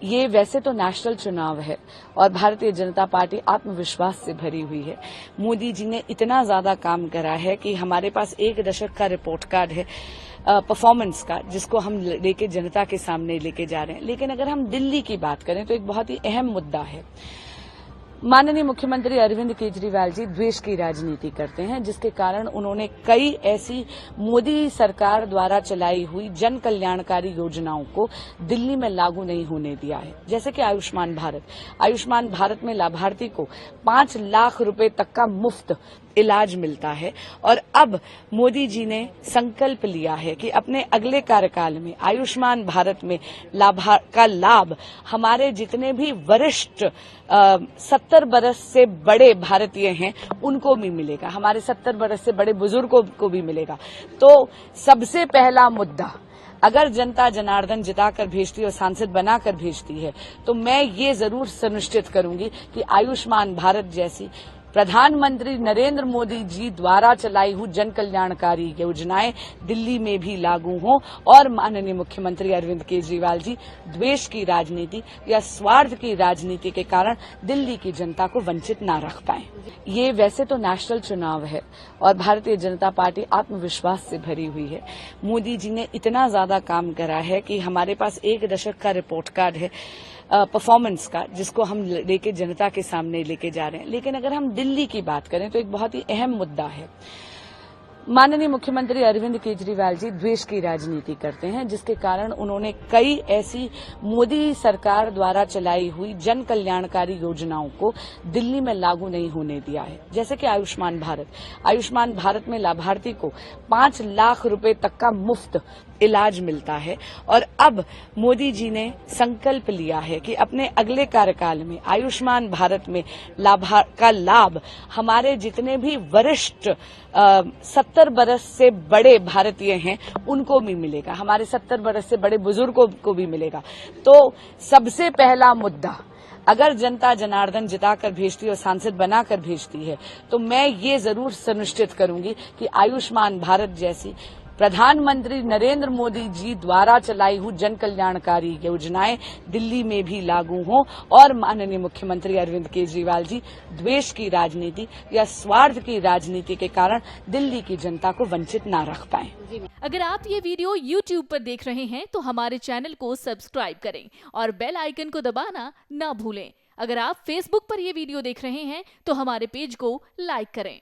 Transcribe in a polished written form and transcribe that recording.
ये वैसे तो नेशनल चुनाव है और भारतीय जनता पार्टी आत्मविश्वास से भरी हुई है। मोदी जी ने इतना ज्यादा काम करा है कि हमारे पास 1 दशक का रिपोर्ट कार्ड है परफॉर्मेंस का, जिसको हम लेके जनता के सामने लेके जा रहे हैं। लेकिन अगर हम दिल्ली की बात करें तो एक बहुत ही अहम मुद्दा है। माननीय मुख्यमंत्री अरविंद केजरीवाल जी द्वेष की राजनीति करते हैं, जिसके कारण उन्होंने कई ऐसी मोदी सरकार द्वारा चलाई हुई जन कल्याणकारी योजनाओं को दिल्ली में लागू नहीं होने दिया है। जैसे कि आयुष्मान भारत में लाभार्थी को 5 लाख रुपए तक का मुफ्त इलाज मिलता है। और अब मोदी जी ने संकल्प लिया है कि अपने अगले कार्यकाल में आयुष्मान भारत में का लाभ हमारे जितने भी वरिष्ठ 70 बरस से बड़े भारतीय हैं उनको भी मिलेगा, हमारे 70 बरस से बड़े बुजुर्गों को भी मिलेगा। तो सबसे पहला मुद्दा, अगर जनता जनार्दन जिताकर भेजती है और सांसद बनाकर भेजती है तो मैं ये जरूर सुनिश्चित करूंगी कि आयुष्मान भारत जैसी प्रधानमंत्री नरेंद्र मोदी जी द्वारा चलाई हुई जन कल्याणकारी योजनाएं दिल्ली में भी लागू हों और माननीय मुख्यमंत्री अरविंद केजरीवाल जी द्वेष की राजनीति या स्वार्थ की राजनीति के कारण दिल्ली की जनता को वंचित ना रख पाएं। ये वैसे तो नेशनल चुनाव है और भारतीय जनता पार्टी आत्मविश्वास से भरी हुई है। मोदी जी ने इतना ज्यादा काम करा है कि हमारे पास 1 दशक का रिपोर्ट कार्ड है परफॉर्मेंस का, जिसको हम लेके जनता के सामने लेके जा रहे हैं। लेकिन अगर हम दिल्ली की बात करें तो एक बहुत ही अहम मुद्दा है। माननीय मुख्यमंत्री अरविंद केजरीवाल जी द्वेष की राजनीति करते हैं, जिसके कारण उन्होंने कई ऐसी मोदी सरकार द्वारा चलाई हुई जन कल्याणकारी योजनाओं को दिल्ली में लागू नहीं होने दिया है। जैसे कि आयुष्मान भारत में लाभार्थी को 5 लाख रुपए तक का मुफ्त इलाज मिलता है। और अब मोदी जी ने संकल्प लिया है कि अपने अगले कार्यकाल में आयुष्मान भारत में का लाभ हमारे जितने भी वरिष्ठ 70 बरस से बड़े भारतीय हैं उनको भी मिलेगा, हमारे 70 बरस से बड़े बुजुर्गों को भी मिलेगा। तो सबसे पहला मुद्दा, अगर जनता जनार्दन जिताकर भेजती है और सांसद बनाकर भेजती है तो मैं ये जरूर सुनिश्चित करूंगी कि आयुष्मान भारत जैसी प्रधानमंत्री नरेंद्र मोदी जी द्वारा चलाई हुई जन कल्याणकारी योजनाएं दिल्ली में भी लागू हों और माननीय मुख्यमंत्री अरविंद केजरीवाल जी द्वेष की राजनीति या स्वार्थ की राजनीति के कारण दिल्ली की जनता को वंचित ना रख पाएं। अगर आप ये वीडियो YouTube पर देख रहे हैं तो हमारे चैनल को सब्सक्राइब करें और बेल आइकन को दबाना ना भूलें। अगर आप Facebook पर ये वीडियो देख रहे हैं तो हमारे पेज को लाइक करें।